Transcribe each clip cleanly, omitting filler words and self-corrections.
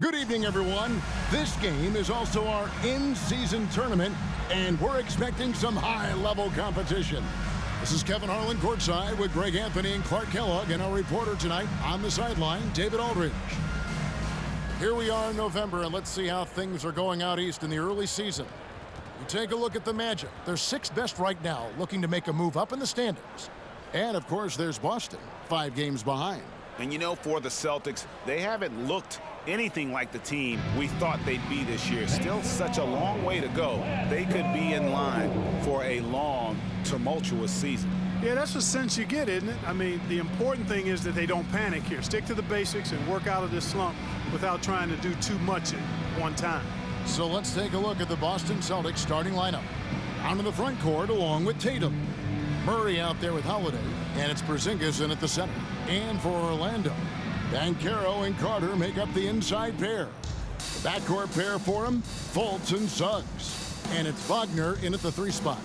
Good evening, everyone. This game is also our in-season tournament, and we're expecting some high-level competition. This is Kevin Harlan courtside with Greg Anthony and Clark Kellogg, and our reporter tonight on the sideline, David Aldridge. Here we are in November, and let's see how things are going out east in the early season. You take a look at the Magic. They're sixth best right now, looking to make a move up in the standings. And, of course, there's Boston, 5 games behind. And, you know, for the Celtics, they haven't looked anything like the team we thought they'd be this year. Still such a long way to go. They could be in line for a long, tumultuous season. Yeah, that's the sense you get, isn't it? I mean, the important thing is that they don't panic here. Stick to the basics and work out of this slump without trying to do too much at one time. So let's take a look at the Boston Celtics starting lineup. Out in the front court along with Tatum. Murray out there with Holiday, and it's Porzingis in at the center. And for Orlando, Banchero and Carter make up the inside pair. The backcourt pair for him, Fultz and Suggs. And it's Wagner in at the 3 spot.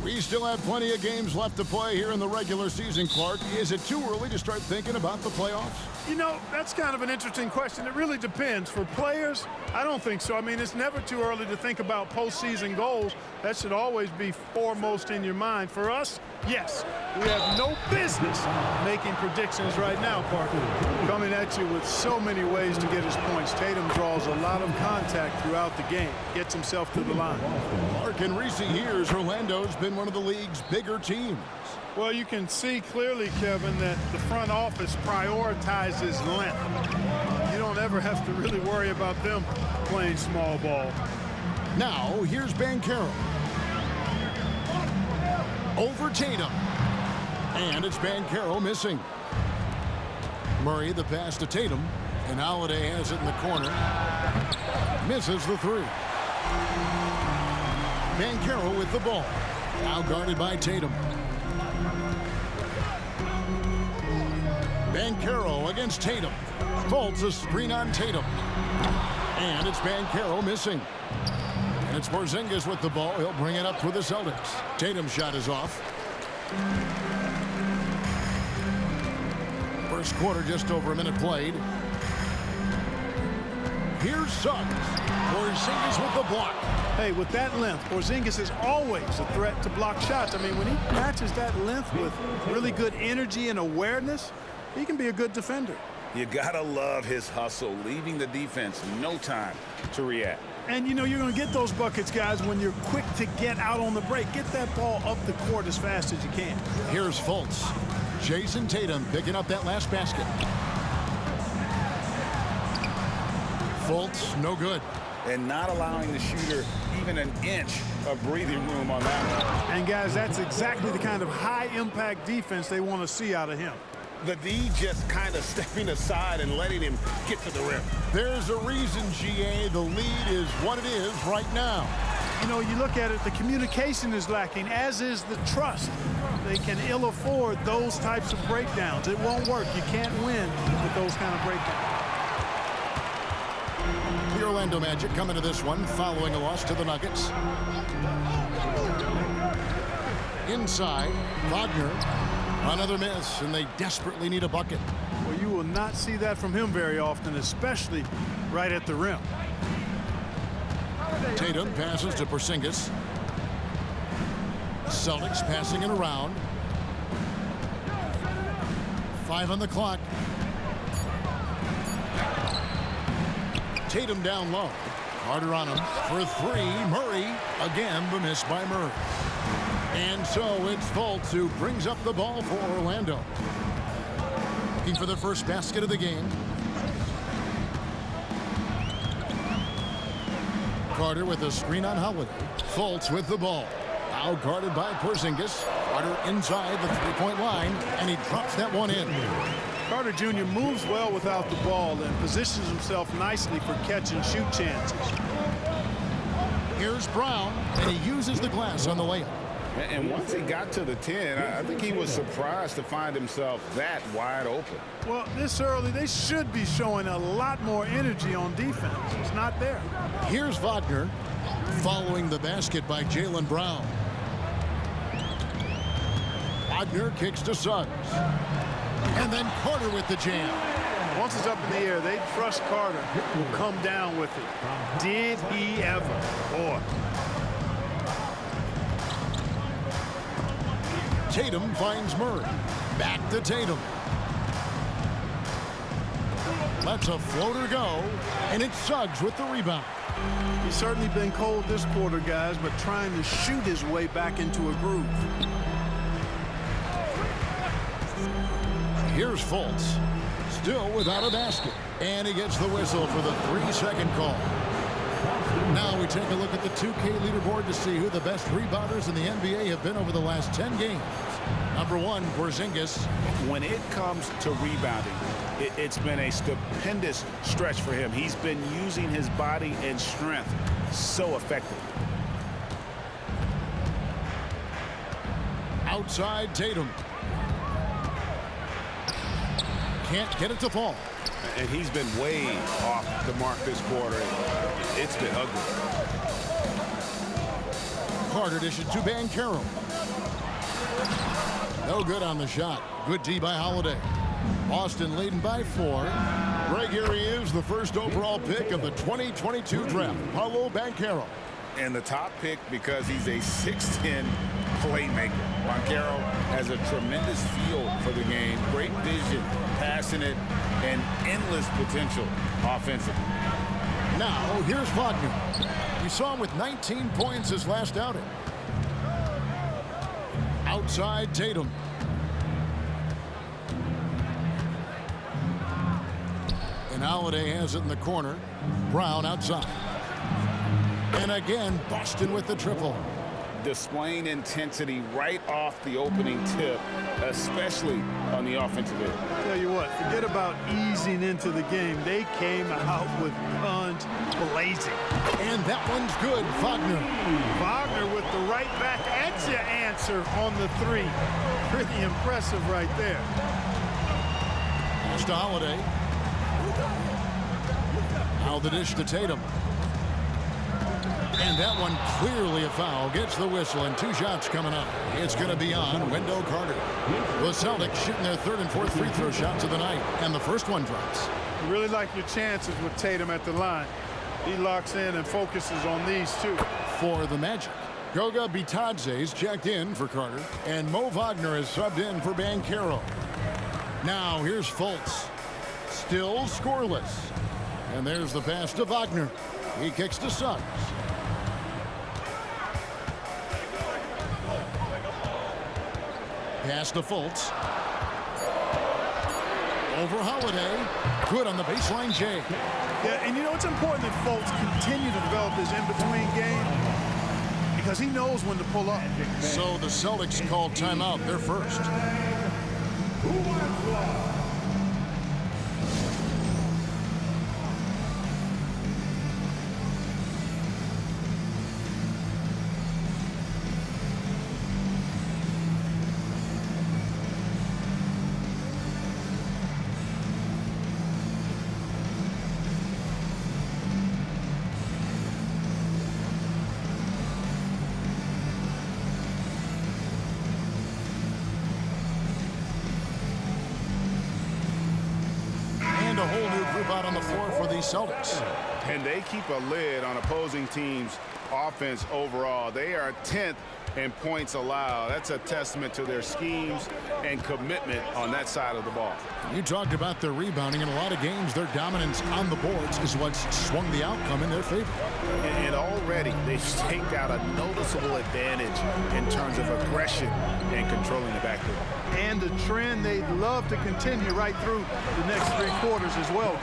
We still have plenty of games left to play here in the regular season, Clark. Is it too early to start thinking about the playoffs? You know, that's kind of an interesting question. It really depends. For players, I don't think so. I mean, it's never too early to think about postseason goals. That should always be foremost in your mind. For us, yes, we have no business making predictions right now, Parker. Coming at you with so many ways to get his points. Tatum draws a lot of contact throughout the game, gets himself to the line. Mark, in recent years, Orlando's been one of the league's bigger teams. Well, you can see clearly, Kevin, that the front office prioritizes length. You don't ever have to really worry about them playing small ball. Now, here's Banchero. Over Tatum. And it's Banchero missing. Murray the pass to Tatum. And Holiday has it in the corner. Misses the 3. Banchero with the ball. Now guarded by Tatum. Banchero against Tatum. Fultz a screen on Tatum. And it's Banchero missing. And it's Porzingis with the ball. He'll bring it up for the Celtics. Tatum's shot is off. First quarter, just over a minute played. Here's Suggs. Porzingis with the block. Hey, with that length, Porzingis is always a threat to block shots. I mean, when he matches that length with really good energy and awareness, he can be a good defender. You gotta love his hustle, leaving the defense no time to react. And, you know, you're going to get those buckets, guys, when you're quick to get out on the break. Get that ball up the court as fast as you can. Here's Fultz. Jason Tatum picking up that last basket. Fultz, no good. And not allowing the shooter even an inch of breathing room on that one. And, guys, that's exactly the kind of high-impact defense they want to see out of him. The D just kind of stepping aside and letting him get to the rim. There's a reason, GA, the lead is what it is right now. You know, you look at it, the communication is lacking, as is the trust. They can ill afford those types of breakdowns. It won't work. You can't win with those kind of breakdowns. The Orlando Magic coming to this one following a loss to the Nuggets. Inside, Wagner. Another miss, and they desperately need a bucket. Well, you will not see that from him very often, especially right at the rim. Tatum passes to Porzingis. Celtics passing it around. 5 on the clock. Tatum down low. Carter on him for 3. Murray again, the miss by Murray. And so it's Fultz who brings up the ball for Orlando. Looking for the first basket of the game. Carter with a screen on Holiday. Fultz with the ball. Now guarded by Porzingis. Carter inside the 3-point line, and he drops that one in. Carter Jr. moves well without the ball and positions himself nicely for catch and shoot chances. Here's Brown, and he uses the glass on the layup. And once he got to the 10, I think he was surprised to find himself that wide open. Well, this early, they should be showing a lot more energy on defense. It's not there. Here's Wagner, following the basket by Jaylen Brown. Wagner kicks to Suggs. And then Carter with the jam. Once it's up in the air, they trust Carter will come down with it. Did he ever? Boy. Tatum finds Murray. Back to Tatum. Lets a floater go, and it's Suggs with the rebound. He's certainly been cold this quarter, guys, but trying to shoot his way back into a groove. Here's Fultz, still without a basket, and he gets the whistle for the 3-second call. Now we take a look at the 2K leaderboard to see who the best rebounders in the NBA have been over the last 10 games. Number 1, Porzingis. When it comes to rebounding, it's been a stupendous stretch for him. He's been using his body and strength so effectively. Outside Tatum. Can't get it to fall. And he's been way off the mark this quarter. It's been ugly. Carter dishes to Banchero. No good on the shot. Good D by Holiday. Boston leading by 4. Right here he is, the first overall pick of the 2022 draft, Paolo Banchero. And the top pick because he's a 6'10" playmaker. Banchero has a tremendous feel for the game, great vision, passionate, and endless potential offensively. Now, here's Wagner. We saw him with 19 points his last outing. Outside Tatum. And Holiday has it in the corner. Brown outside. And again, Boston with the triple. Displaying intensity right off the opening tip, especially on the offensive end. Tell you what, forget about easing into the game. They came out with guns blazing. And that one's good, Wagner. Wagner with the right back at your answer on the 3. Pretty impressive right there. Pass to Holiday. Now the dish to Tatum. And that one clearly a foul. Gets the whistle, and 2 shots coming up. It's going to be on Wendell Carter. The Celtics shooting their 3rd and 4th free throw shots of the night, and the first one drops. You really like your chances with Tatum at the line. He locks in and focuses on these 2. For the Magic, Goga Bitadze's checked in for Carter, and Mo Wagner is subbed in for Banchero. Now here's Fultz. Still scoreless. And there's the pass to Wagner. He kicks to Suggs. Pass to Fultz. Over Holiday. Good on the baseline, Jay. Yeah, and you know, it's important that Fultz continue to develop his in-between game because he knows when to pull up. So the Celtics called timeout. They're first. A whole new group out on the floor for the Celtics. And they keep a lid on opposing teams' offense overall. They are 10th in points allowed. That's a testament to their schemes and commitment on that side of the ball. You talked about their rebounding. In a lot of games, their dominance on the boards is what's swung the outcome in their favor. And already they've staked out a noticeable advantage in terms of aggression and controlling the backcourt. And the trend they'd love to continue right through the next 3 quarters as well.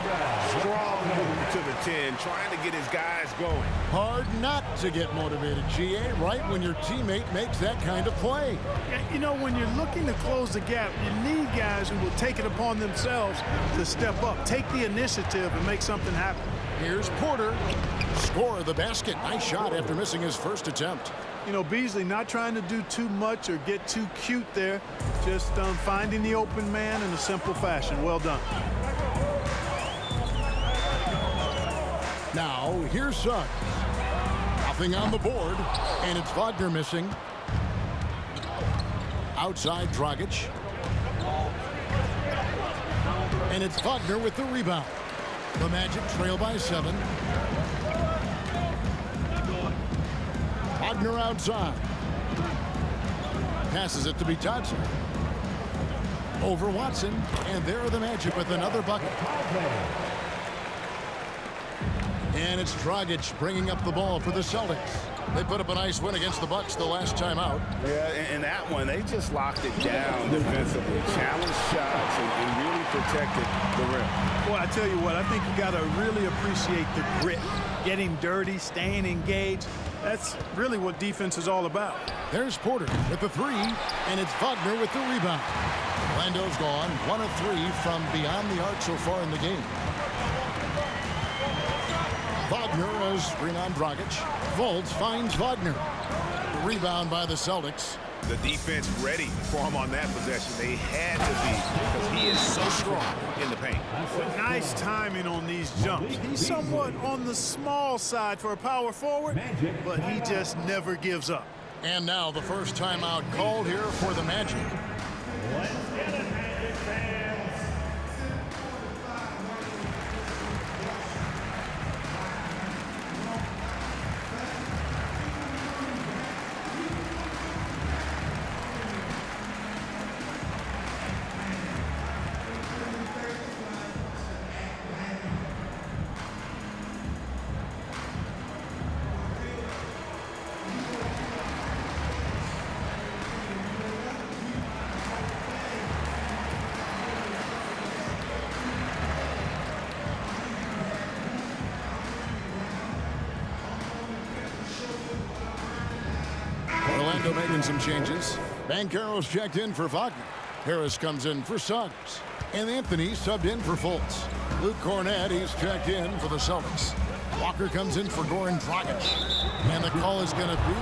Strong move to the 10, trying to get his guys going. Hard not to get motivated, GA, right when your teammate makes that kind of play. Yeah, you know, when you're looking to close the gap, you need guys who will take it upon themselves to step up, take the initiative, and make something happen. Here's Porter. Score the basket. Nice shot after missing his first attempt. You know, Beasley not trying to do too much or get too cute there, just finding the open man in a simple fashion. Well done. Now, here's Suggs. Nothing on the board, and it's Wagner missing. Outside Dragic. And it's Wagner with the rebound. The Magic trail by 7. Wagner outside. Passes it to Bitadze. Over Watson, and there are the Magic with another bucket. And it's Dragic bringing up the ball for the Celtics. They put up a nice win against the Bucks the last time out. Yeah, and that one, they just locked it down defensively. Challenged shots and really protected the rim. Well, I tell you what, I think you got to really appreciate the grit. Getting dirty, staying engaged. That's really what defense is all about. There's Porter with the 3, and it's Wagner with the rebound. Orlando's gone 1 of 3 from beyond the arc so far in the game. Wagner as screen on Dragic. Fultz finds Wagner. The rebound by the Celtics. The defense ready for him on that possession. They had to be because he is so strong in the paint. But nice timing on these jumps. He's somewhat on the small side for a power forward, but he just never gives up. And now the first timeout called here for the Magic. Orlando making some changes. Banchero's checked in for Wagner. Harris comes in for Suggs. And Anthony subbed in for Fultz. Luke Cornett, he's checked in for the Celtics. Walker comes in for Goran Dragic. And the call is going to be,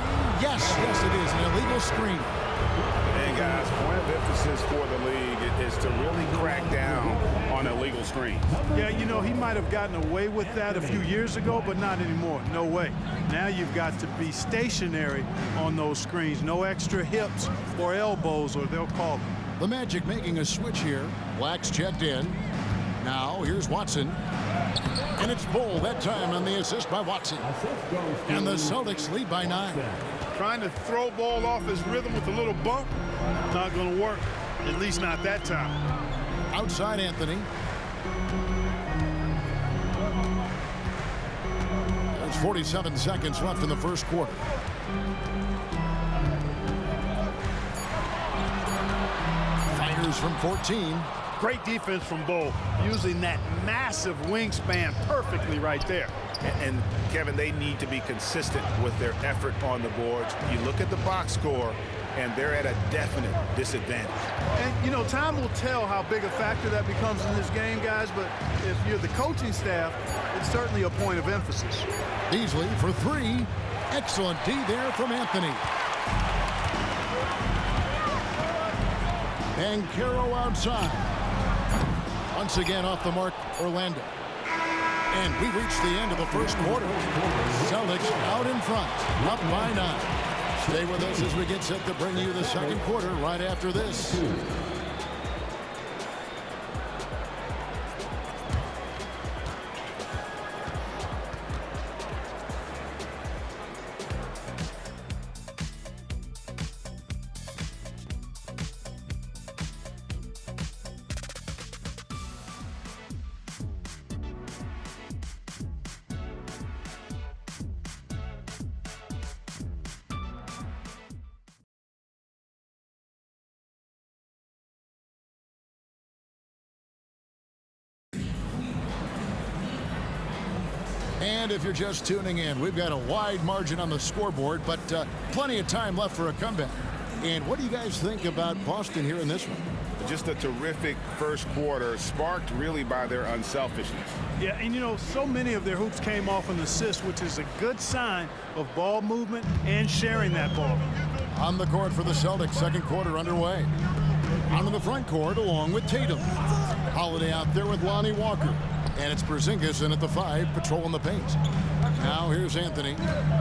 yes, it is, an illegal screen. And guys, point of emphasis for the league is to really crack down on illegal screens. Yeah, you know, he might have gotten away with that a few years ago, but not anymore. No way. Now you've got to be stationary on those screens. No extra hips or elbows, or they'll call them. The Magic making a switch here. Black's checked in. Now here's Watson. And it's Bull that time on the assist by Watson. And the Celtics lead by 9. Trying to throw ball off his rhythm with a little bump, not going to work, at least not that time. Outside Anthony. There's 47 seconds left in the first quarter. Fires from 14. Great defense from Bull, using that massive wingspan perfectly right there. And Kevin, they need to be consistent with their effort on the boards. You look at the box score, and they're at a definite disadvantage. And, you know, time will tell how big a factor that becomes in this game, guys, but if you're the coaching staff, it's certainly a point of emphasis. Beasley for 3. Excellent D there from Anthony. And Caro outside. Once again off the mark, Orlando. And we reach the end of the first quarter. Celtics out in front, up by 9. Stay with us as we get set to bring you the second quarter right after this. And if you're just tuning in, we've got a wide margin on the scoreboard, but plenty of time left for a comeback. And what do you guys think about Boston here in this one? Just a terrific first quarter, sparked really by their unselfishness. Yeah, and you know, so many of their hoops came off an assist, which is a good sign of ball movement and sharing that ball. On the court for the Celtics, second quarter underway. Onto the front court along with Tatum. Holiday out there with Lonnie Walker. And it's Porzingis in at the 5, patrolling the paint. Now here's Anthony.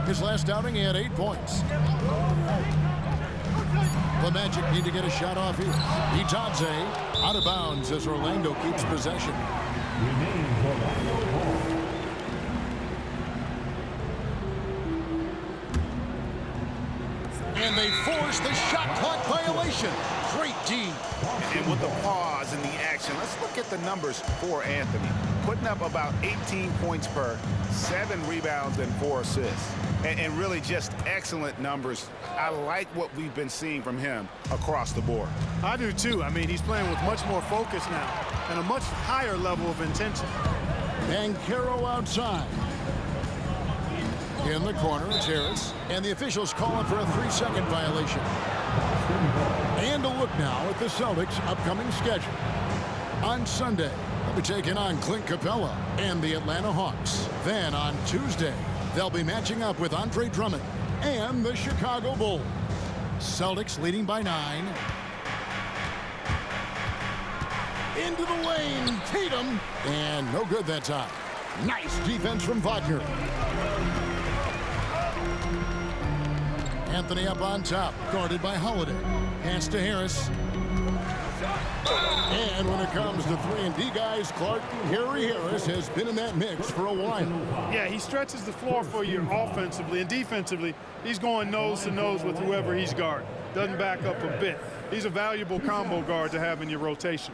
His last outing, he had 8 points. The Magic need to get a shot off here. Itadze out of bounds as Orlando keeps possession. And they force the shot clock violation. Great D. And with the pause in the action, let's look at the numbers for Anthony. Putting up about 18 points per, 7 rebounds and 4 assists. And really just excellent numbers. I like what we've been seeing from him across the board. I do too. I mean, he's playing with much more focus now and a much higher level of intensity. And Caro outside. In the corner, it's Harris. And the officials calling for a 3-second violation. And a look now at the Celtics' upcoming schedule. On Sunday, they'll be taking on Clint Capella and the Atlanta Hawks. Then on Tuesday, they'll be matching up with Andre Drummond and the Chicago Bulls. Celtics leading by 9. Into the lane, Tatum. And no good that time. Nice defense from Wagner. Anthony up on top, guarded by Holiday. Pass to Harris. And when it comes to 3-and-D guys, Clark, Harry Harris has been in that mix for a while. Yeah, he stretches the floor for you offensively, and defensively, he's going nose to nose with whoever he's guarding. Doesn't back up a bit. He's a valuable combo guard to have in your rotation.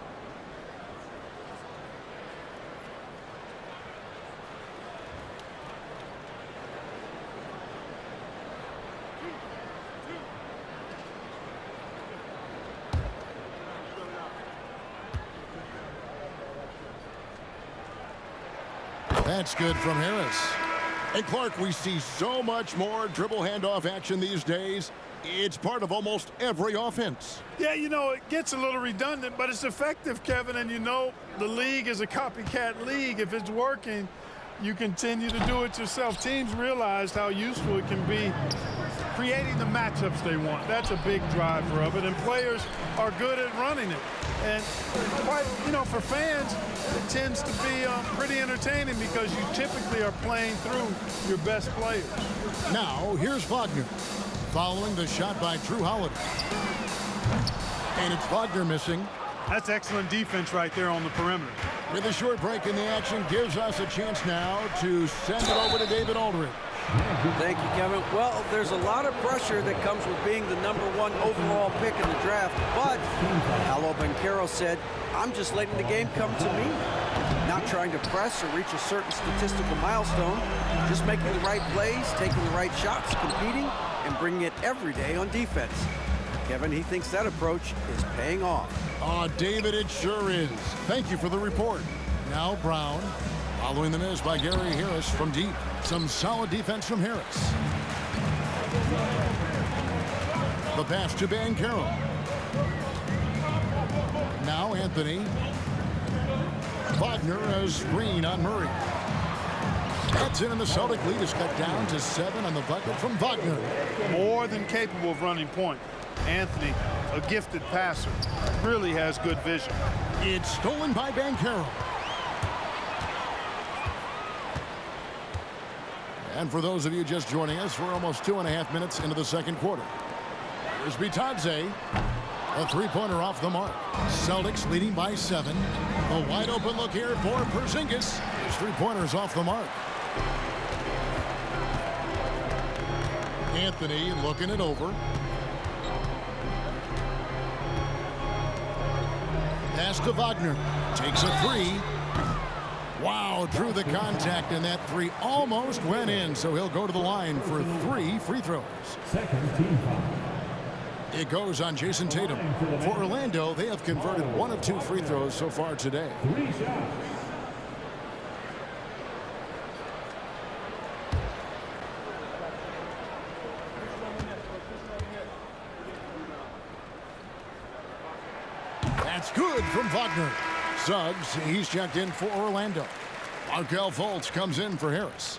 That's good from Harris. And Clark, we see so much more dribble handoff action these days. It's part of almost every offense. Yeah, you know, it gets a little redundant, but it's effective, Kevin. And you know, the league is a copycat league. If it's working, you continue to do it yourself. Teams realized how useful it can be creating the matchups they want. That's a big driver of it, and players are good at running it. And quite, you know, for fans, it tends to be pretty entertaining because you typically are playing through your best players. Now, here's Wagner, following the shot by Drew Holiday. And it's Wagner missing. That's excellent defense right there on the perimeter. With a short break in the action, gives us a chance now to send it over to David Aldridge. Thank you, Kevin. Well, there's a lot of pressure that comes with being the #1 overall pick in the draft, but Paolo Banchero said, I'm just letting the game come to me. Not trying to press or reach a certain statistical milestone, just making the right plays, taking the right shots, competing, and bringing it every day on defense. Kevin, he thinks that approach is paying off. Oh, David, it sure is. Thank you for the report. Now Brown, following the miss by Gary Harris from deep. Some solid defense from Harris. The pass to Banchero. Now Anthony. Wagner has screen on Murray. That's in, and the Celtic lead is cut down to 7 on the bucket from Wagner. More than capable of running point. Anthony, a gifted passer, really has good vision. It's stolen by Banchero. And for those of you just joining us, we're almost 2.5 minutes into the second quarter. Here's Itadze. A three-pointer off the mark. Celtics leading by 7. A wide open look here for Porzingis. His three-pointers off the mark. Anthony looking it over. Pass to Wagner. Takes a 3. Wow, drew the contact, and that 3 almost went in, so he'll go to the line for 3 free throws. Second team foul. It goes on Jason Tatum. For Orlando, they have converted 1 of 2 free throws so far today. 3 shots. Wagner. Suggs, he's checked in for Orlando. Markelle Fultz comes in for Harris.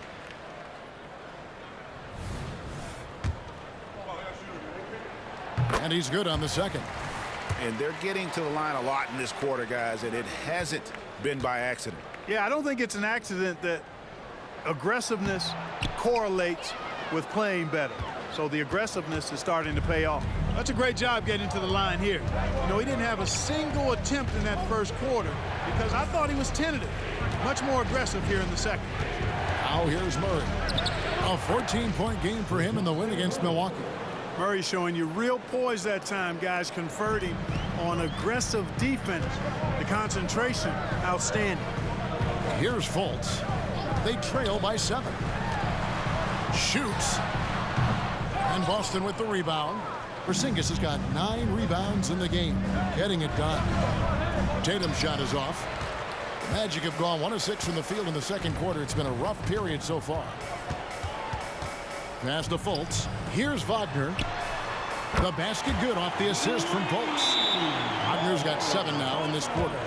And he's good on the second. And they're getting to the line a lot in this quarter, guys, and it hasn't been by accident. Yeah, I don't think it's an accident that aggressiveness correlates with playing better. So the aggressiveness is starting to pay off. That's a great job getting to the line here. You know, he didn't have a single attempt in that first quarter because I thought he was tentative. Much more aggressive here in the second. Now here's Murray. A 14-point game for him in the win against Milwaukee. Murray showing you real poise that time, guys, converting on aggressive defense. The concentration, outstanding. Here's Fultz. They trail by 7. Shoots. And Boston with the rebound. Porzingis has got 9 rebounds in the game, getting it done. Tatum's shot is off. Magic have gone 1 of 6 from the field in the second quarter. It's been a rough period so far. Pass to Fultz. Here's Wagner. The basket good off the assist from Fultz. Wagner's got 7 now in this quarter.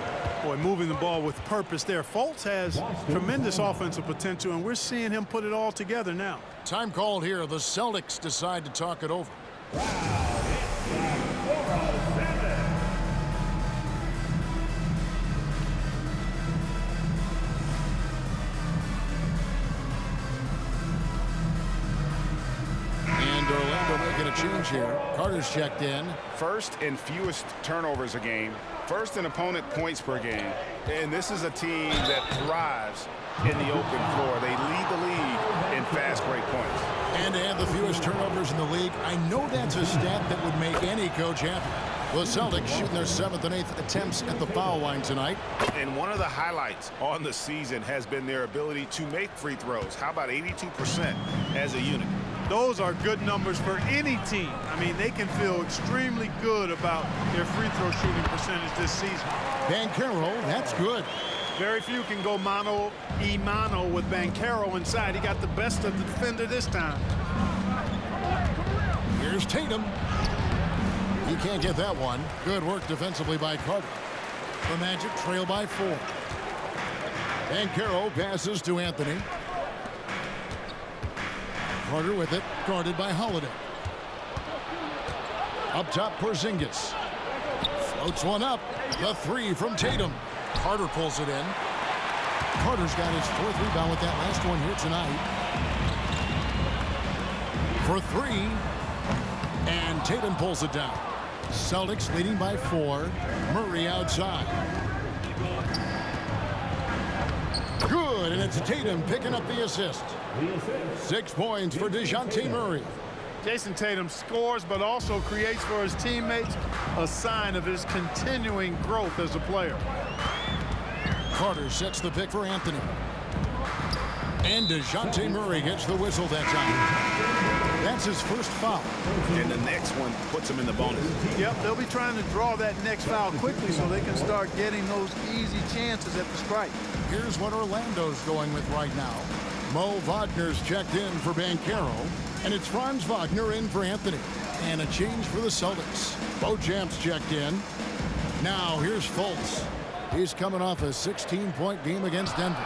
Boy, moving the ball with purpose there. Fultz has tremendous offensive potential, and we're seeing him put it all together now. Time called here. The Celtics decide to talk it over. And Orlando making a change here. Carter's checked in. First and fewest turnovers a game. First in opponent points per game. And this is a team that thrives in the open floor. They lead the league in fast break points. And to have the fewest turnovers in the league, I know that's a stat that would make any coach happy. The Celtics shooting their 7th and 8th attempts at the foul line tonight. And one of the highlights on the season has been their ability to make free throws. How about 82% as a unit? Those are good numbers for any team. I mean, they can feel extremely good about their free throw shooting percentage this season. Banchero, that's good. Very few can go mano-a-mano with Banchero inside. He got the best of the defender this time. Here's Tatum. He can't get that one. Good work defensively by Carter. The Magic trail by 4. Banchero passes to Anthony. Carter with it, guarded by Holiday. Up top, Porzingis. Floats one up. The 3 from Tatum. Carter pulls it in. Carter's got his 4th rebound with that last one here tonight. For 3. And Tatum pulls it down. Celtics leading by 4. Murray outside. Good, and it's Tatum picking up the assist. 6 points for DeJounte Murray. Jason Tatum scores, but also creates for his teammates, a sign of his continuing growth as a player. Carter sets the pick for Anthony. And DeJounte Murray gets the whistle that time. That's his first foul. And the next one puts him in the bonus. Yep, they'll be trying to draw that next foul quickly so they can start getting those easy chances at the strike. Here's what Orlando's going with right now. Mo Wagner's checked in for Banchero. And it's Franz Wagner in for Anthony. And a change for the Celtics. Beauchamp's checked in. Now here's Fultz. He's coming off a 16-point game against Denver.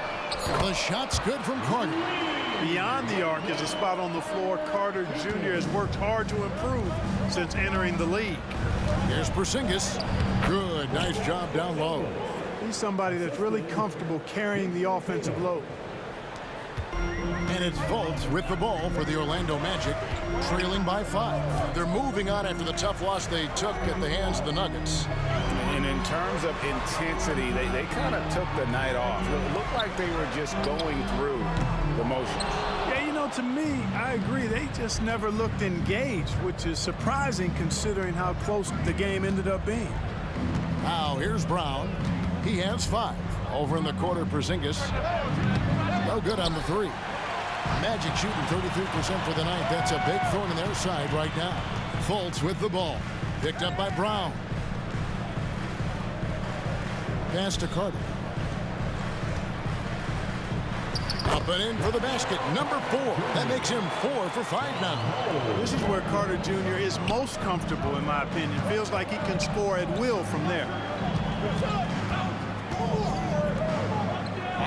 The shot's good from Carter. Beyond the arc is a spot on the floor. Carter Jr. has worked hard to improve since entering the league. Here's Porzingis. Good, nice job down low. He's somebody that's really comfortable carrying the offensive load. And it's Fultz with the ball for the Orlando Magic, trailing by 5. They're moving on after the tough loss they took at the hands of the Nuggets. And in terms of intensity, they kind of took the night off. It looked like they were just going through the motions. Yeah, you know, to me, I agree. They just never looked engaged, which is surprising considering how close the game ended up being. Now here's Brown. He has 5. Over in the corner, Porzingis. No good on the 3. Magic shooting 33% for the night. That's a big thorn in their side right now. Fultz with the ball. Picked up by Brown. Pass to Carter. Up and in for the basket. Number 4. That makes him 4 for 5 now. This is where Carter Jr. is most comfortable, in my opinion. Feels like he can score at will from there.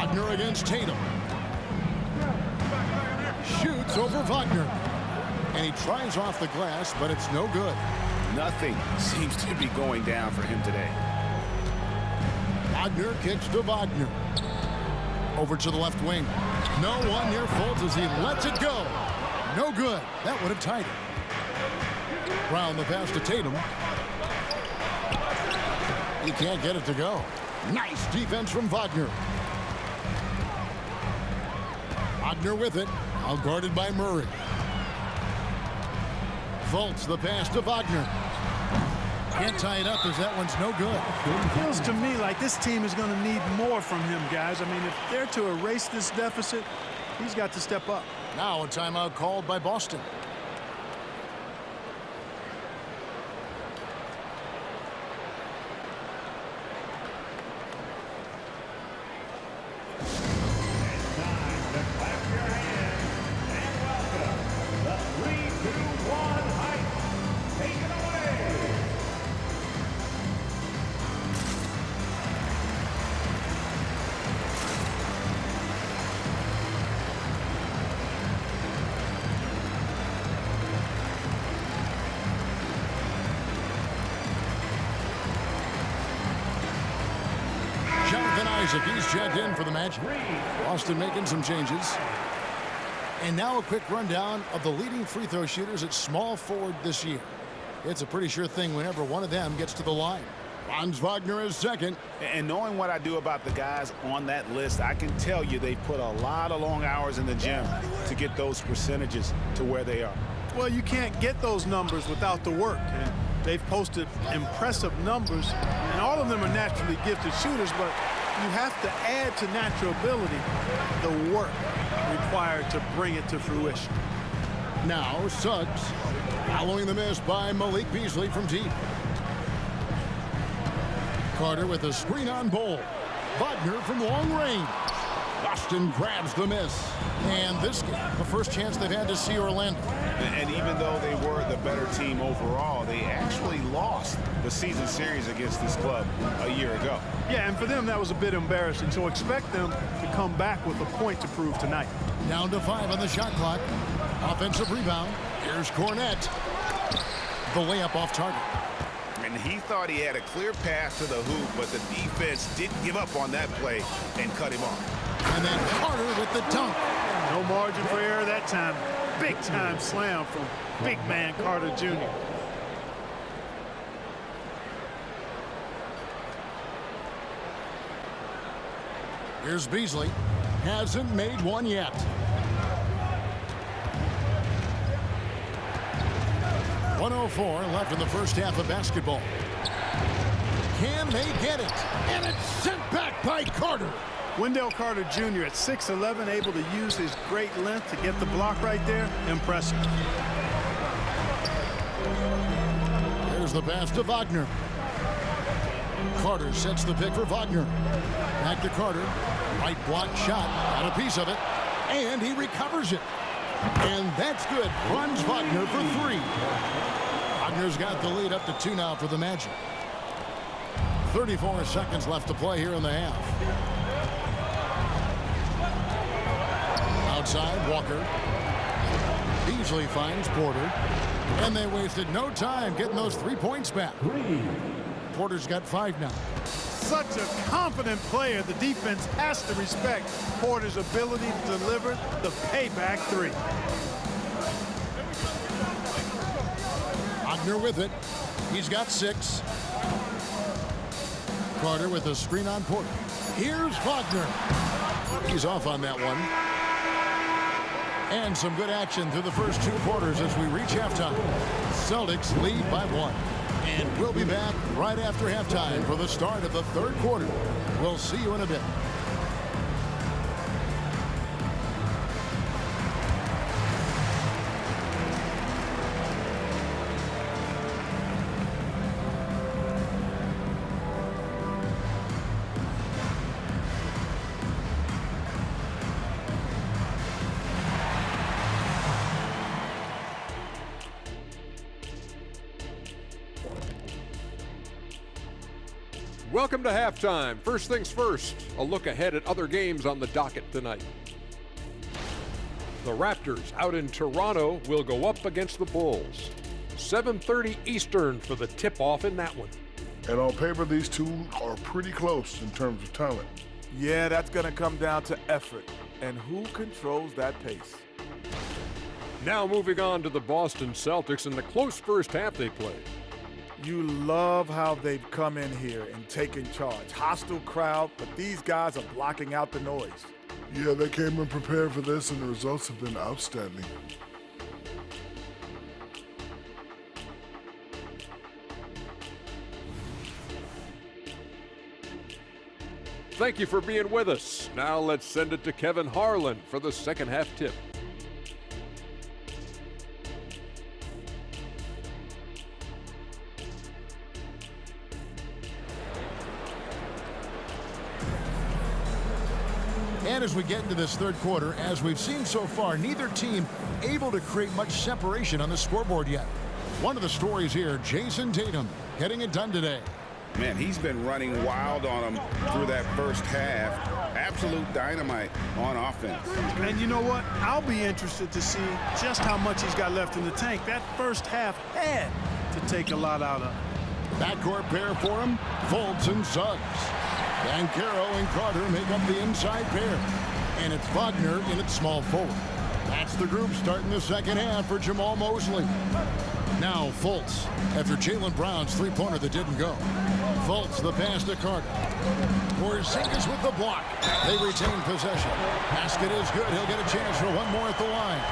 Wagner against Tatum. Shoots over Wagner. And he tries off the glass, but it's no good. Nothing seems to be going down for him today. Wagner kicks to Wagner. Over to the left wing. No one near Fultz as he lets it go. No good. That would have tied it. Brown the pass to Tatum. He can't get it to go. Nice defense from Wagner. Wagner with it. Now guarded by Murray. Fultz the pass to Wagner. Can't tie it up as that one's no good. It feels to me like this team is going to need more from him, guys. I mean, if they're to erase this deficit, he's got to step up. Now a timeout called by Boston. He's checked in for the match. Boston making some changes. And now a quick rundown of the leading free throw shooters at small forward this year. It's a pretty sure thing whenever one of them gets to the line. Franz Wagner is second. And knowing what I do about the guys on that list, I can tell you they put a lot of long hours in the gym to get those percentages to where they are. Well, you can't get those numbers without the work. And they've posted impressive numbers, and all of them are naturally gifted shooters, but you have to add to natural ability the work required to bring it to fruition. Now Suggs following the miss by Malik Beasley from deep. Carter with a screen on Bol. Wagner from long range. Boston grabs the miss. And this game, the first chance they've had to see Orlando. And even though they were the better team overall, they actually lost the season series against this club a year ago. Yeah, and for them, that was a bit embarrassing. So expect them to come back with a point to prove tonight. Down to 5 on the shot clock. Offensive rebound. Here's Cornette. The layup off target. And he thought he had a clear path to the hoop, but the defense didn't give up on that play and cut him off. And then Carter with the dunk. No margin for error that time. Big time slam from big man Carter Jr. Here's Beasley. Hasn't made one yet. .104 left in the first half of basketball. Can they get it? And it's sent back by Carter. Wendell Carter Jr. at 6'11", able to use his great length to get the block right there. Impressive. There's the pass to Wagner. Carter sets the pick for Wagner. Back to Carter. Right block shot. Got a piece of it. And he recovers it. And that's good. Runs Wagner for 3. Wagner's got the lead up to 2 now for the Magic. 34 seconds left to play here in the half. Outside, Walker. Beasley finds Porter. And they wasted no time getting those 3 points back. Porter's got 5 now. Such a confident player. The defense has to respect Porter's ability to deliver the payback 3. Wagner with it. He's got 6. Carter with a screen on Porter. Here's Wagner. He's off on that one. And some good action through the first 2 quarters as we reach halftime. Celtics lead by 1. And we'll be back right after halftime for the start of the 3rd quarter. We'll see you in a bit. Welcome to halftime. First things first, a look ahead at other games on the docket tonight. The Raptors out in Toronto will go up against the Bulls. 7:30 Eastern for the tip-off in that one. And on paper, these two are pretty close in terms of talent. Yeah, that's going to come down to effort and who controls that pace. Now moving on to the Boston Celtics in the close first half they played. You love how they've come in here and taken charge. Hostile crowd, but these guys are blocking out the noise. Yeah, they came in prepared for this, and the results have been outstanding. Thank you for being with us. Now let's send it to Kevin Harlan for the second half tip. And as we get into this third quarter, as we've seen so far, neither team able to create much separation on the scoreboard yet. One of the stories here, Jason Tatum getting it done today. Man, he's been running wild on him through that first half. Absolute dynamite on offense. And you know what? I'll be interested to see just how much he's got left in the tank. That first half had to take a lot out of him. Backcourt pair for him, Fultz and Suggs. Banchero and Carter make up the inside pair. And it's Wagner in at small forward. That's the group starting the second half for Jamal Mosley. Now Fultz, after Jaylen Brown's three-pointer that didn't go. Fultz, the pass to Carter. Porzingis with the block. They retain possession. Basket is good. He'll get a chance for one more at the line.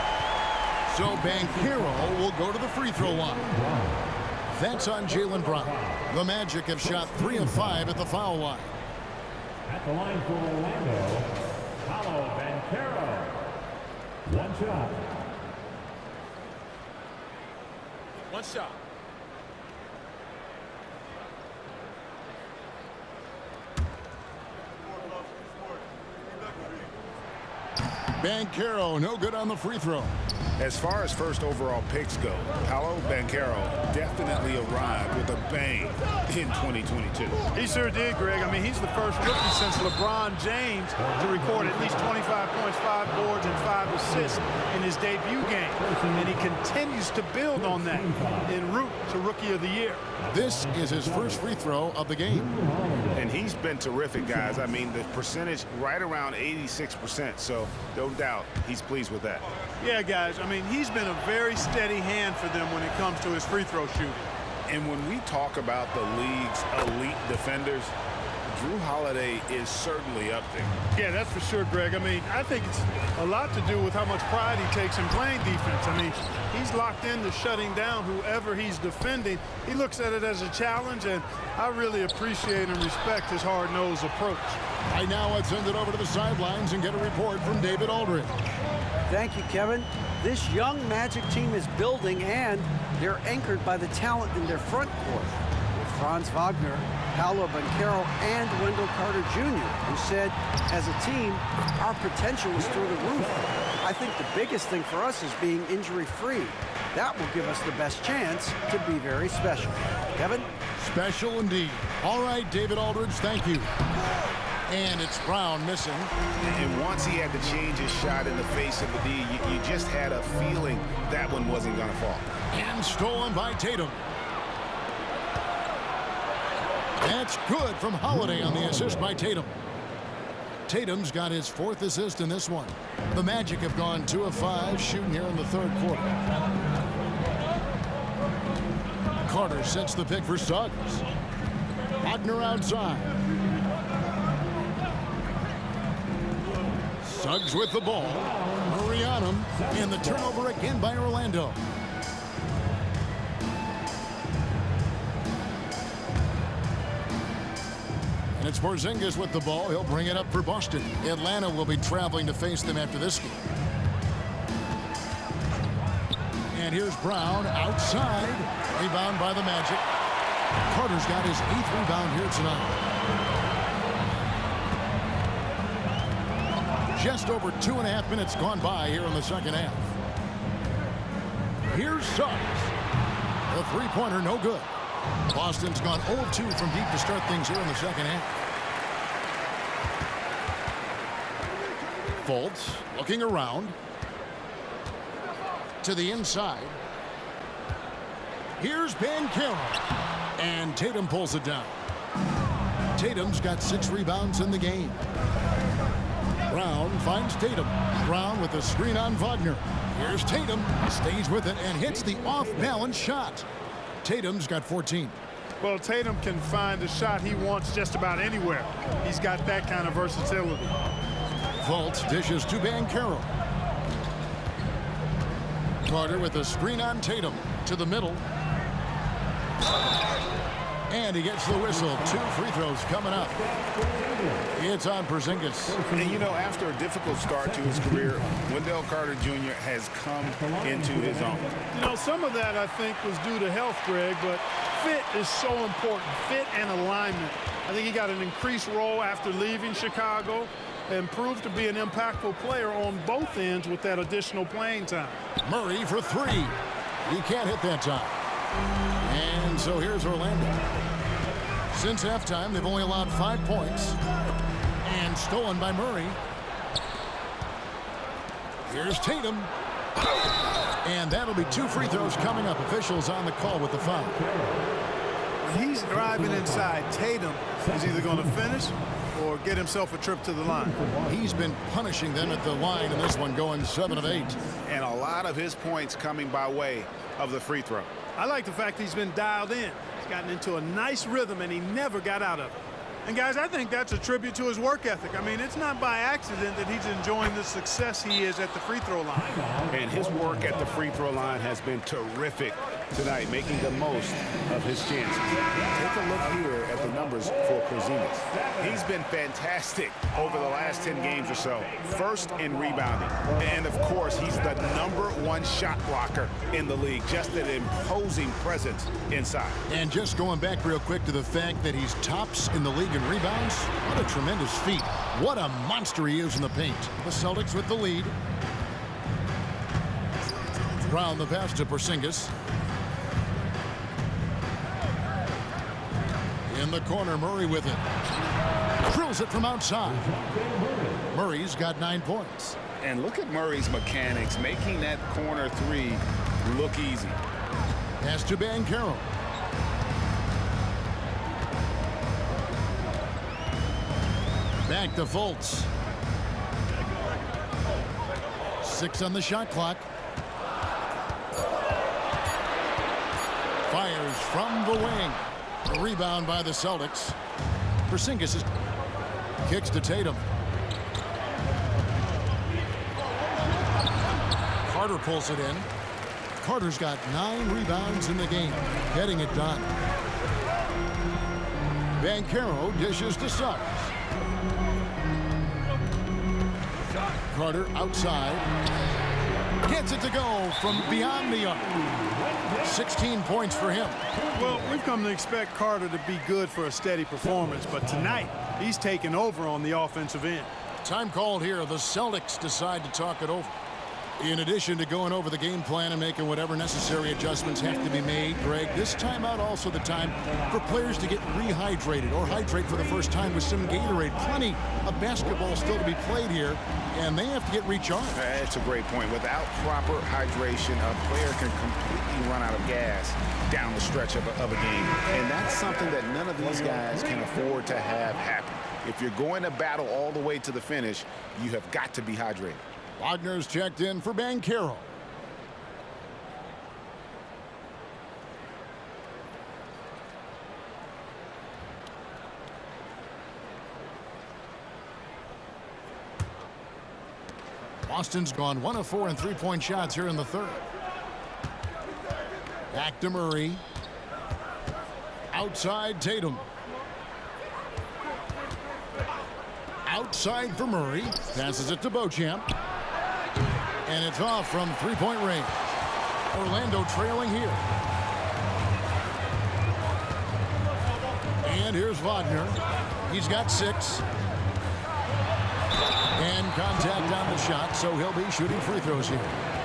So Banchero will go to the free throw line. That's on Jaylen Brown. The Magic have shot 3 of 5 at the foul line. At the line for Orlando, Paolo Banchero. One shot. One shot. Banchero, no good on the free throw. As far as first overall picks go, Paolo Banchero definitely arrived with a bang in 2022. He sure did, Greg. I mean, he's the first rookie since LeBron James to record at least 25 points, 5 boards, and 5 assists in his debut game. And he continues to build on that en route to Rookie of the Year. This is his first free throw of the game. And he's been terrific, guys. I mean, the percentage right around 86%, so no doubt he's pleased with that. Yeah, guys, I mean, he's been a very steady hand for them when it comes to his free throw shooting. And when we talk about the league's elite defenders, Drew Holiday is certainly up there. Yeah, that's for sure, Greg. I mean, I think it's a lot to do with how much pride he takes in playing defense. I mean, he's locked into shutting down whoever he's defending. He looks at it as a challenge, and I really appreciate and respect his hard-nosed approach. Right now, let's send it over to the sidelines and get a report from David Aldridge. Thank you, Kevin. This young Magic team is building, and they're anchored by the talent in their front court. With Franz Wagner, Paolo Banchero, and Wendell Carter Jr., who said, as a team, our potential is through the roof. I think the biggest thing for us is being injury-free. That will give us the best chance to be very special. Kevin? Special indeed. All right, David Aldridge, thank you. And it's Brown missing. And once he had to change his shot in the face of the D, you just had a feeling that one wasn't going to fall. And stolen by Tatum. That's good from Holiday on the assist by Tatum. Tatum's got his 4th assist in this one. The Magic have gone 2 of 5 shooting here in the third quarter. Carter sets the pick for Suggs. Wagner outside. Suggs with the ball. Murray on him. And the turnover again by Orlando. And it's Porzingis with the ball. He'll bring it up for Boston. Atlanta will be traveling to face them after this game. And here's Brown outside. Rebound by the Magic. Carter's got his 8th rebound here tonight. Just over 2.5 minutes gone by here in the second half. Here's Suggs. The three-pointer no good. Boston's gone 0-2 from deep to start things here in the second half. Fultz looking around to the inside. Here's Banchero, and Tatum pulls it down. Tatum's got 6 rebounds in the game. Brown finds Tatum. Brown with a screen on Wagner. Here's Tatum, stays with it and hits the off-balance shot. Tatum's got 14. Well, Tatum can find the shot he wants just about anywhere. He's got that kind of versatility. Fultz dishes to Banchero. Carter with a screen on Tatum to the middle. And he gets the whistle. 2 free throws coming up. It's on Porzingis. And you know, after a difficult start to his career, Wendell Carter Jr. has come into his own. You know, some of that I think was due to health, Greg, but fit is so important. Fit and alignment. I think he got an increased role after leaving Chicago and proved to be an impactful player on both ends with that additional playing time. Murray for 3. He can't hit that time. And so here's Orlando. Since halftime, they've only allowed 5 points. And stolen by Murray. Here's Tatum. And that'll be 2 free throws coming up. Officials on the call with the foul. When he's driving inside, Tatum is either going to finish or get himself a trip to the line. He's been punishing them at the line in this one, going 7 of 8. And a lot of his points coming by way of the free throw. I like the fact he's been dialed in. He's gotten into a nice rhythm, and he never got out of it. And, guys, I think that's a tribute to his work ethic. I mean, it's not by accident that he's enjoying the success he is at the free throw line. And his work at the free throw line has been terrific tonight, making the most of his chances. Take a look here at the numbers for Porzingis. He's been fantastic over the last 10 games or so. First in rebounding. And, of course, he's the #1 shot blocker in the league. Just an imposing presence inside. And just going back real quick to the fact that he's tops in the league in rebounds, what a tremendous feat. What a monster he is in the paint. The Celtics with the lead. Brown the pass to Porzingis. In the corner, Murray with it. Drills it from outside. Murray's got 9 points. And look at Murray's mechanics, making that corner 3 look easy. Pass to Banchero. Back to Fultz. 6 on the shot clock. Fires from the wing. A rebound by the Celtics. Porzingis kicks to Tatum. Carter pulls it in. Carter's got 9 rebounds in the game, getting it done. Banchero dishes to Suggs. Carter outside. Gets it to go from beyond the arc. 16 points for him. Well, we've come to expect Carter to be good for a steady performance, but tonight he's taken over on the offensive end. Time called here. The Celtics decide to talk it over. In addition to going over the game plan and making whatever necessary adjustments have to be made, Greg, this timeout also the time for players to get rehydrated or hydrate for the first time with some Gatorade. Plenty of basketball still to be played here, and they have to get recharged. That's a great point. Without proper hydration, a player can completely run out of gas down the stretch of a game. And that's something that none of these guys can afford to have happen. If you're going to battle all the way to the finish, you have got to be hydrated. Wagner's checked in for Banchero. Boston's gone 1 of 4 in 3-point shots here in the third. Back to Murray. Outside Tatum. Outside for Murray. Passes it to Beauchamp. And it's off from 3-point range. Orlando trailing here. And here's Wagner. He's got 6. And contact on the shot, so he'll be shooting free throws here.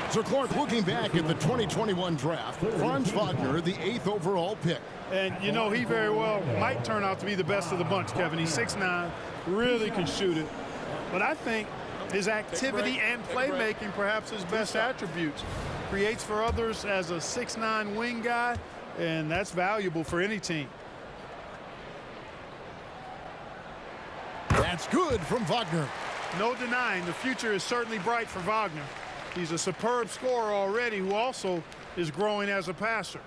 So, Clark, looking back at the 2021 draft, Franz Wagner, the 8th overall pick. And, you know, he very well might turn out to be the best of the bunch, Kevin. He's 6'9", really can shoot it. But I think his activity and playmaking, perhaps his best attributes. Creates for others as a 6'9" wing guy, and that's valuable for any team. That's good from Wagner. No denying the future is certainly bright for Wagner. He's a superb scorer already who also is growing as a passer.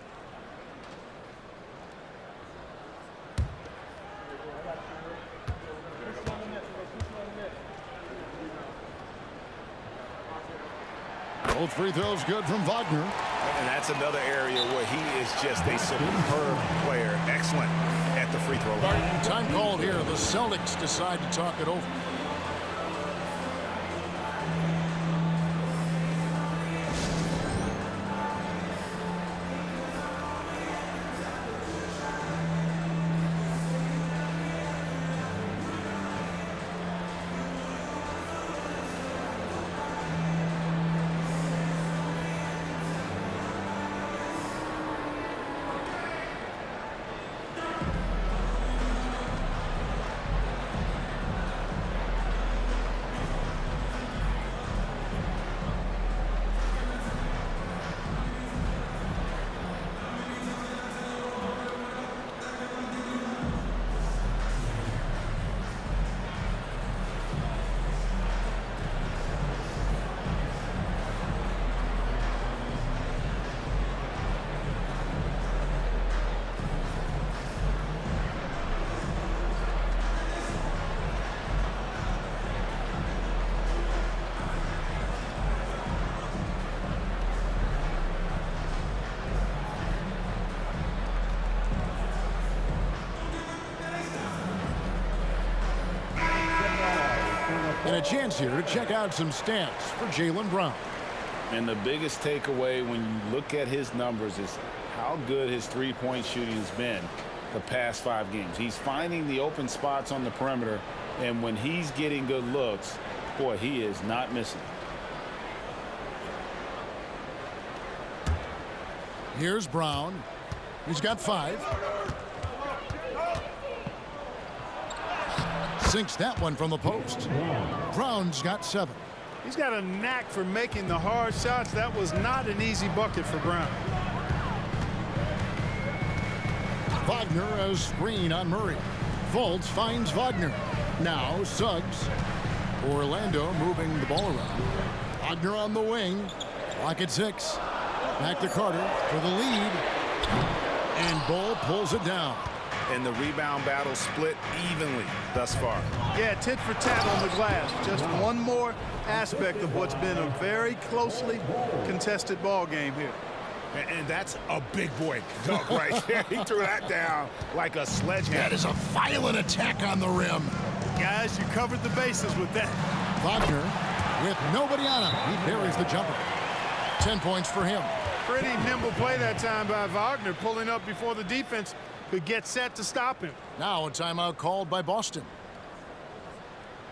Both free throws good from Wagner. And that's another area where he is just a superb player. Excellent at the free throw line. Time called here. The Celtics decide to talk it over. And a chance here to check out some stats for Jaylen Brown. And the biggest takeaway when you look at his numbers is how good his three-point shooting has been the past 5 games. He's finding the open spots on the perimeter, and when he's getting good looks, boy, he is not missing. Here's Brown. He's got 5. Sinks that one from the post. Brown's got 7. He's got a knack for making the hard shots. That was not an easy bucket for Brown. Wagner a screen on Murray. Fultz finds Wagner. Now Suggs. Orlando moving the ball around. Wagner on the wing. Clock at 6. Back to Carter for the lead. And Bull pulls it down. And the rebound battle split evenly thus far. Yeah, tit for tat on the glass. Just one more aspect of what's been a very closely contested ball game here. And that's a big boy dunk right there. He threw that down like a sledgehammer. That is a violent attack on the rim. Guys, you covered the bases with that. Wagner with nobody on him. He buries the jumper. 10 points for him. Pretty nimble play that time by Wagner, pulling up before the defense could get set to stop him. Now a timeout called by Boston.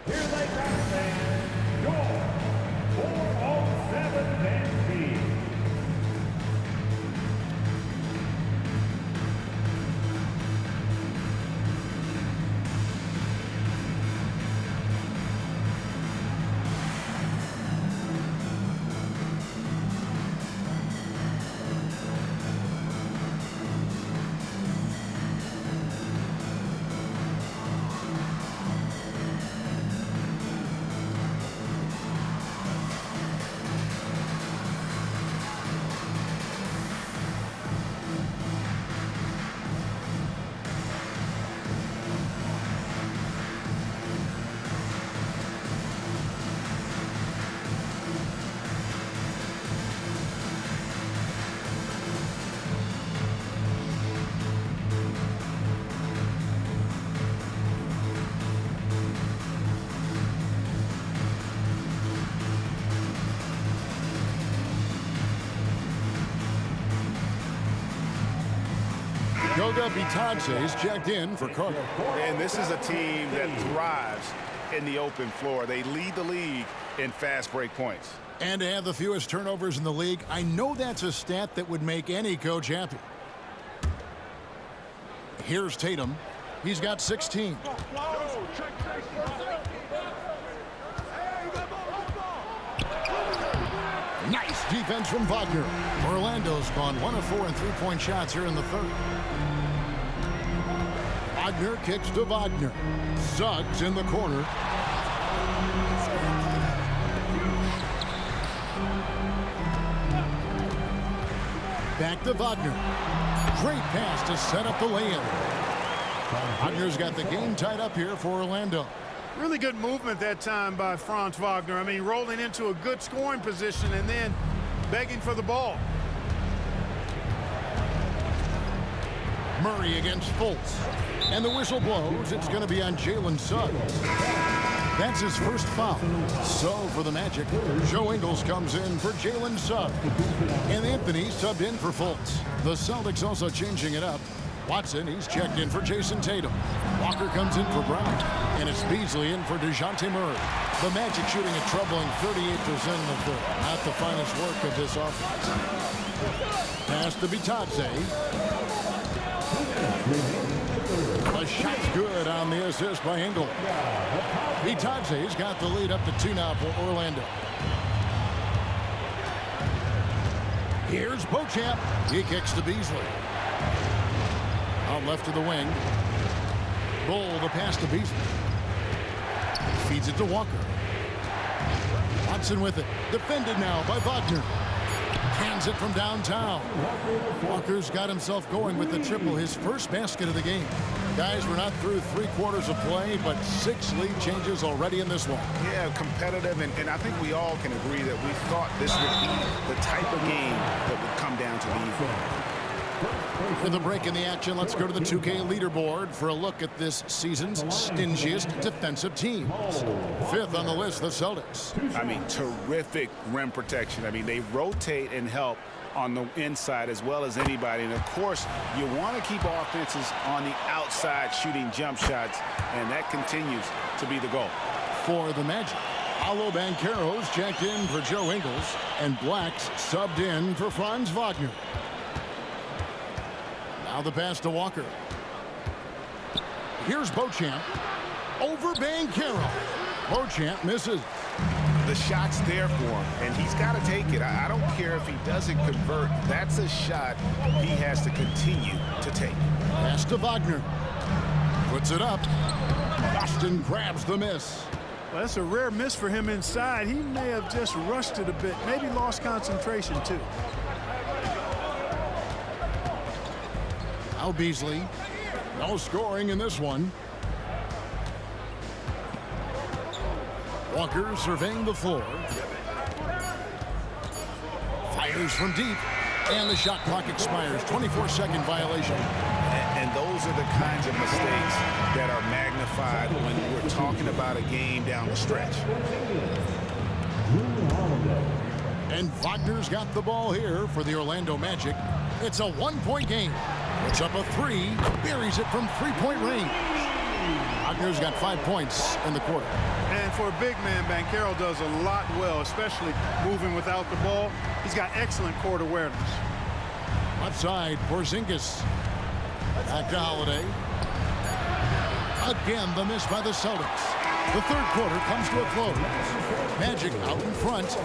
Here they come, fans. Your 407 Van team. Goga Bitadze is checked in for Carter. And this is a team that thrives in the open floor. They lead the league in fast break points. And to have the fewest turnovers in the league, I know that's a stat that would make any coach happy. Here's Tatum. He's got 16. Nice defense from Wagner. Orlando's gone 1 of 4 in three-point shots here in the third. Wagner kicks to Wagner. Suggs in the corner. Back to Wagner. Great pass to set up the lay-in. Wagner's got the game tied up here for Orlando. Really good movement that time by Franz Wagner. I mean, rolling into a good scoring position and then begging for the ball. Murray against Fultz. And the whistle blows. It's going to be on Jalen Suggs. That's his first foul. So for the Magic, Joe Ingles comes in for Jalen Suggs. And Anthony subbed in for Fultz. The Celtics also changing it up. Watson, he's checked in for Jason Tatum. Walker comes in for Brown. And it's Beasley in for DeJounte Murray. The Magic shooting a troubling 38% in the third. Not the finest work of this offense. Pass to Bitadze. A shot's good on the assist by Ingles. Bitadze's got the lead up to 2 now for Orlando. Here's Beauchamp. He kicks to Beasley. Out left to the wing. Roll the pass to Beasley. Feeds it to Walker. Watson with it. Defended now by Wagner. Hands it from downtown. Walker's got himself going with the triple, his first basket of the game. Guys, we're not through 3 quarters of play, but 6 lead changes already in this one. Yeah, competitive, and I think we all can agree that we thought this would be the type of game that would come down to these. For the break in the action, let's go to the 2K leaderboard for a look at this season's stingiest defensive teams. 5th on the list, the Celtics. I mean, terrific rim protection. I mean, they rotate and help on the inside as well as anybody. And, of course, you want to keep offenses on the outside shooting jump shots, and that continues to be the goal. For the Magic, Paolo Banchero's checked in for Joe Ingles, and Black's subbed in for Franz Wagner. Now the pass to Walker. Here's Beauchamp. Over Banchero. Beauchamp misses. The shot's there for him, and he's got to take it. I don't care if he doesn't convert. That's a shot he has to continue to take. Pass to Wagner. Puts it up. Boston grabs the miss. Well, that's a rare miss for him inside. He may have just rushed it a bit, maybe lost concentration too. Now Beasley. No scoring in this one. Walker surveying the floor. Fires from deep. And the shot clock expires. 24-second violation. And those are the kinds of mistakes that are magnified when we're talking about a game down the stretch. And Wagner's got the ball here for the Orlando Magic. It's a 1-point game. Puts up a 3. Buries it from 3-point range. Wagner's got 5 points in the quarter. And for a big man, Banchero does a lot well, especially moving without the ball. He's got excellent court awareness. Left side, Porzingis. Back to Holiday. Again, the miss by the Celtics. The third quarter comes to a close. Magic out in front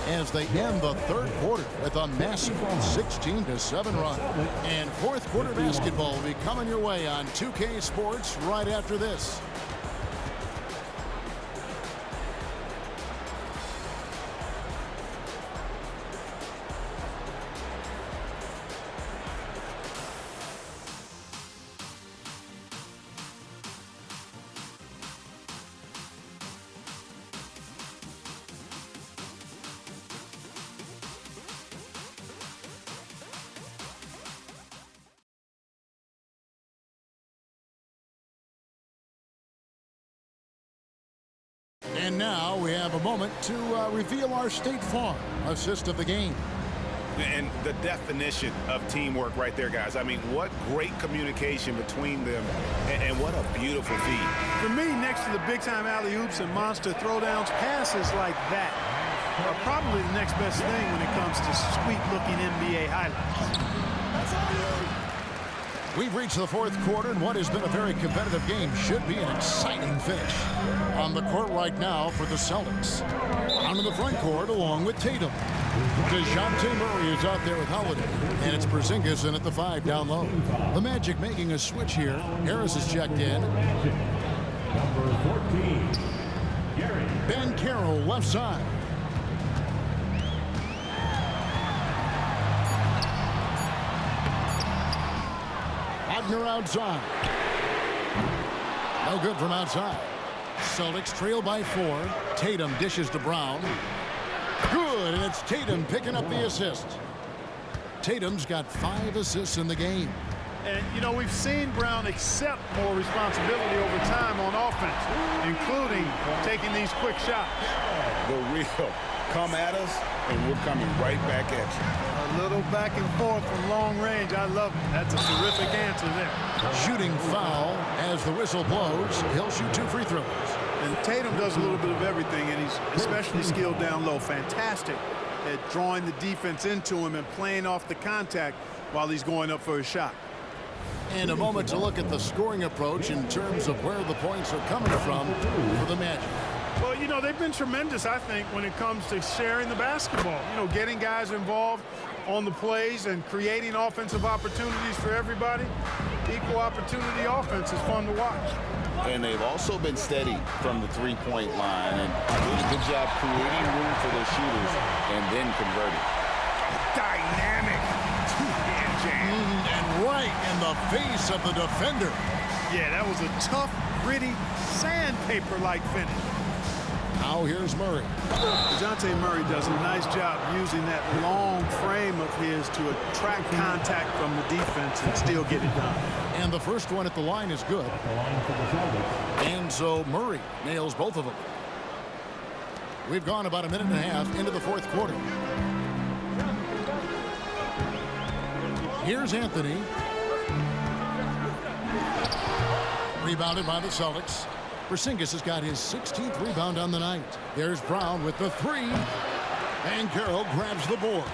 as they end the third quarter with a massive 16-7 run. And fourth quarter basketball will be coming your way on 2K Sports right after this. And now we have a moment to reveal our State Farm assist of the game. And the definition of teamwork right there, guys. I mean, what great communication between them, and what a beautiful feed. For me, next to the big-time alley-oops and monster throwdowns, passes like that are probably the next best thing when it comes to sweet-looking NBA highlights. We've reached the fourth quarter, and what has been a very competitive game should be an exciting finish. On the court right now for the Celtics. Down in the front court along with Tatum. DeJounte Murray is out there with Holiday, and it's Porzingis in at the 5 down low. The Magic making a switch here. Harris is checked in. Number 14, Gary. Ben Carroll left side. Wagner outside. No good from outside. Celtics trail by 4. Tatum dishes to Brown. Good, and it's Tatum picking up the assist. Tatum's got 5 assists in the game. And, you know, we've seen Brown accept more responsibility over time on offense, including taking these quick shots. The real come at us, and we're coming right back at you. A little back and forth from long range. I love it. That's a terrific answer there. Shooting foul as the whistle blows. He'll shoot 2 free throws. And Tatum does a little bit of everything, and he's especially skilled down low. Fantastic at drawing the defense into him and playing off the contact while he's going up for a shot. And a moment to look at the scoring approach in terms of where the points are coming from for the Magic. Well, you know, they've been tremendous, I think, when it comes to sharing the basketball. You know, getting guys involved on the plays and creating offensive opportunities for everybody. Equal opportunity offense is fun to watch. And they've also been steady from the three-point line and doing a good job creating room for their shooters and then converting. Dynamic two-hand jam. And right in the face of the defender. Yeah, that was a tough, gritty, sandpaper-like finish. Now here's Murray. DeJounte Murray does a nice job using that long frame of his to attract contact from the defense and still get it done. And the first one at the line is good. And so Murray nails both of them. We've gone about a minute and a half into the fourth quarter. Here's Anthony. Rebounded by the Celtics. Porzingis has got his 16th rebound on the night. There's Brown with the 3. Banchero grabs the board.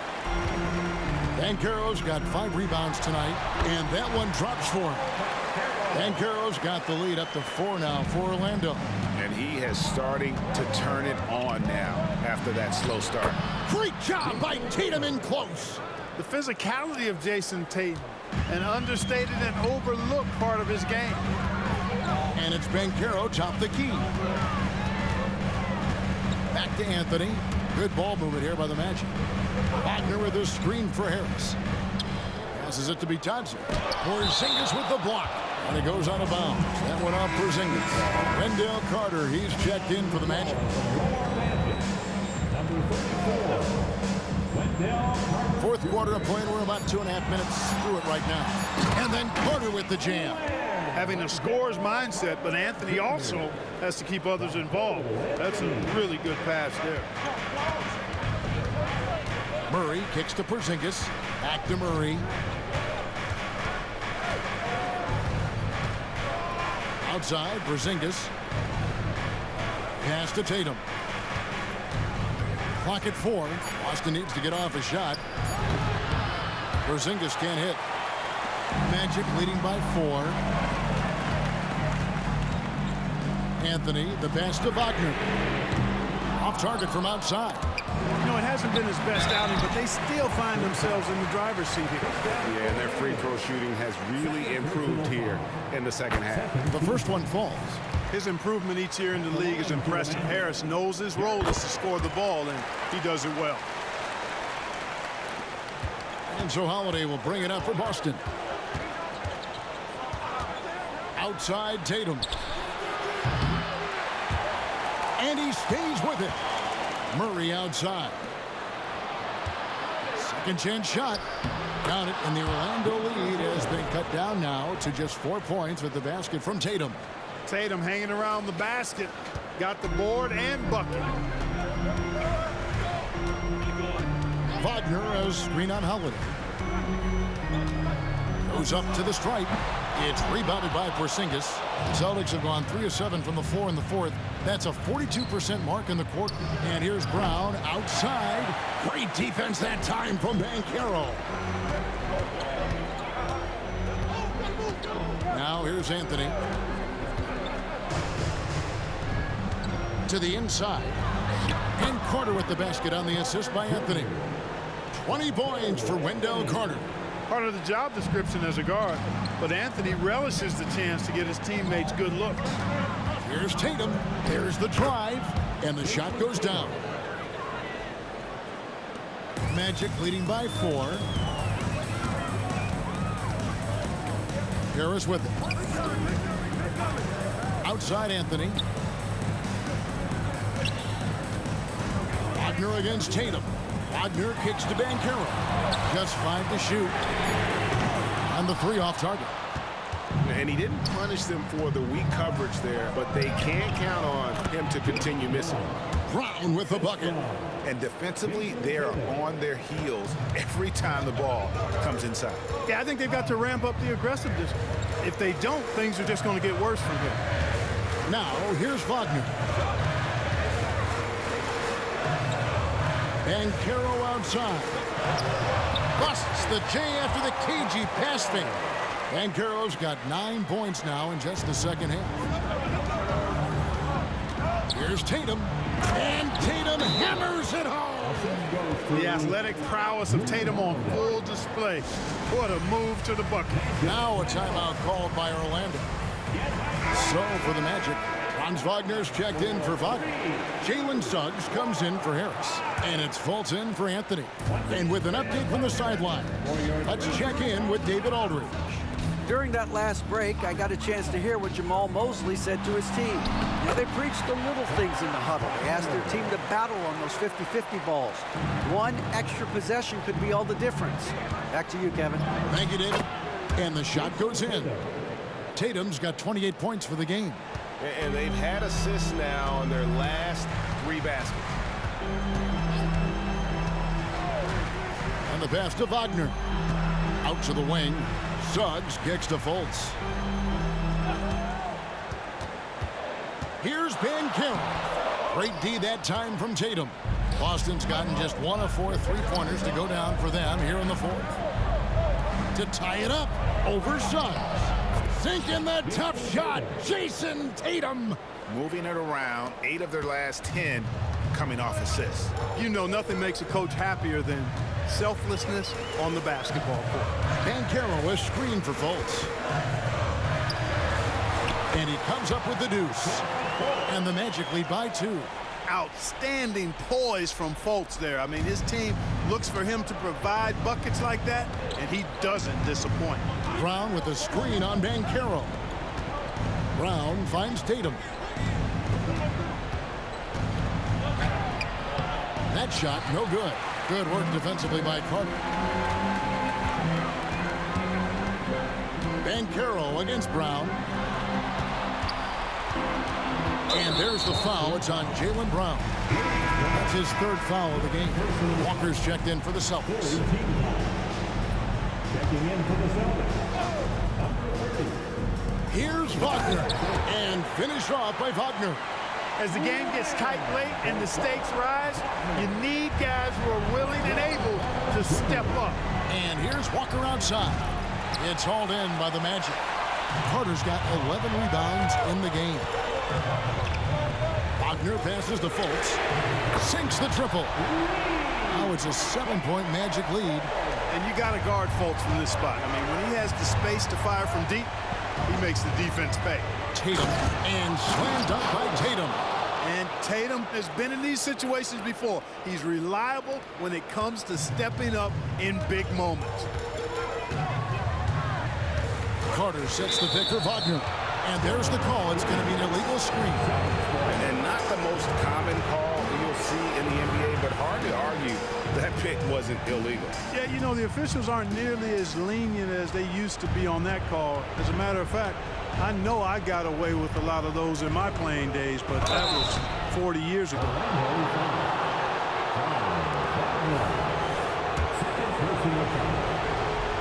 Banchero's got 5 rebounds tonight, and that one drops for him. Banchero's got the lead up to 4 now for Orlando. And he is starting to turn it on now after that slow start. Great job by Tatum in close. The physicality of Jason Tatum, an understated and overlooked part of his game. And it's Banchero top the key. Back to Anthony. Good ball movement here by the Magic. Wagner with a screen for Harris. Passes it to Bitadze. Porzingis with the block. And it goes out of bounds. That went off Porzingis. Wendell Carter, he's checked in for the Magic. Fourth quarter of play. We're about 2.5 minutes through it right now. And then Carter with the jam. Having a scorer's mindset, but Anthony also has to keep others involved. That's a really good pass there. Murray kicks to Porzingis. Back to Murray. Outside, Porzingis. Pass to Tatum. Clock at 4. Boston needs to get off a shot. Porzingis can't hit. Magic leading by 4. Anthony, the pass to Wagner. Off target from outside. You know, it hasn't been his best outing, but they still find themselves in the driver's seat here. Yeah, and their free throw shooting has really improved here in the second half. The first one falls. His improvement each year in the league is impressive. Harris knows his role is to score the ball, and he does it well. And so Holiday will bring it up for Boston. Outside Tatum. And he stays with it. Murray outside. Second chance shot. Count it, and the Orlando lead has been cut down now to just 4 points with the basket from Tatum. Tatum hanging around the basket. Got the board and bucket. Wagner, a screen on Holiday. Goes up to the stripe. It's rebounded by Porzingis. The Celtics have gone 3 of 7 from the floor in the fourth. That's a 42% mark in the quarter. And here's Brown outside. Great defense that time from Banchero. Now here's Anthony. To the inside. And Carter with the basket on the assist by Anthony. 20 points for Wendell Carter. Part of the job description as a guard, but Anthony relishes the chance to get his teammates good looks. Here's Tatum. There's the drive, and the shot goes down. Magic leading by 4. Harris with it. Outside Anthony. Wagner against Tatum. Wagner kicks to Banchero. Just 5 to shoot. And the 3 off target. And he didn't punish them for the weak coverage there, but they can't count on him to continue missing. Brown with the bucket. And defensively, they're on their heels every time the ball comes inside. Yeah, I think they've got to ramp up the aggressiveness. If they don't, things are just going to get worse from here. Now, here's Wagner. Banchero outside. Busts the J after the cagey pass fake. Banchero's got 9 points now in just the second half. Here's Tatum. And Tatum hammers it home. The athletic prowess of Tatum on full display. What a move to the bucket. Now a timeout called by Orlando. So for the Magic, Franz Wagner's checked in for Wagner. Jalen Suggs comes in for Harris. And it's Fultz in for Anthony. And with an update from the sideline, let's check in with David Aldridge. During that last break, I got a chance to hear what Jamal Mosley said to his team. They preached the little things in the huddle. They asked their team to battle on those 50-50 balls. One extra possession could be all the difference. Back to you, Kevin. Thank you, David. And the shot goes in. Tatum's got 28 points for the game. And they've had assists now on their last 3 baskets. And the pass to Wagner. Out to the wing. Suggs kicks to Fultz. Here's Banchero. Great D that time from Tatum. Boston's gotten just 1 of 4 3-pointers to go down for them here in the fourth. To tie it up over Suggs. Sinking the tough shot. Jason Tatum. Moving it around, 8 of their last 10 coming off assists. You know, nothing makes a coach happier than selflessness on the basketball court. Banchero is screened for Fultz. And he comes up with the deuce. And the Magic lead by 2. Outstanding poise from Fultz there. I mean, his team looks for him to provide buckets like that, and he doesn't disappoint. Brown with a screen on Banchero. Brown finds Tatum. That shot, no good. Good work defensively by Carter. Banchero against Brown. And there's the foul. It's on Jaylen Brown. That's his 3rd foul of the game. Walker's checked in for the Celtics. Checking in for the Celtics. Here's Wagner. And finish off by Wagner. As the game gets tight late and the stakes rise, you need guys who are willing and able to step up. And here's Walker outside. It's hauled in by the Magic. Carter's got 11 rebounds in the game. Wagner passes to Fultz. Sinks the triple. Now it's a 7-point Magic lead. And you got to guard Fultz from this spot. I mean, when he has the space to fire from deep, he makes the defense pay. Tatum, and slam dunk by Tatum. And Tatum has been in these situations before. He's reliable when it comes to stepping up in big moments. Carter sets the pick for Wagner. And there's the call. It's going to be an illegal screen. And not the most common call you'll see in the NBA, but hard to argue that pick wasn't illegal. Yeah, you know, the officials aren't nearly as lenient as they used to be on that call. As a matter of fact, I know I got away with a lot of those in my playing days, but that was 40 years ago.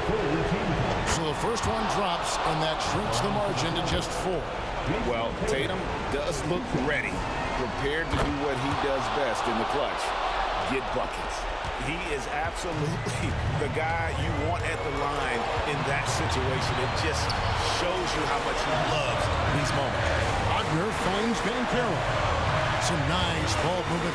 So the first one drops, and that shrinks the margin to just 4. Well, Tatum does look ready, prepared to do what he does best in the clutch, get buckets. He is absolutely the guy you want at the line in that situation. It just shows you how much he loves these moments. Wagner finds Banchero. Some nice ball movement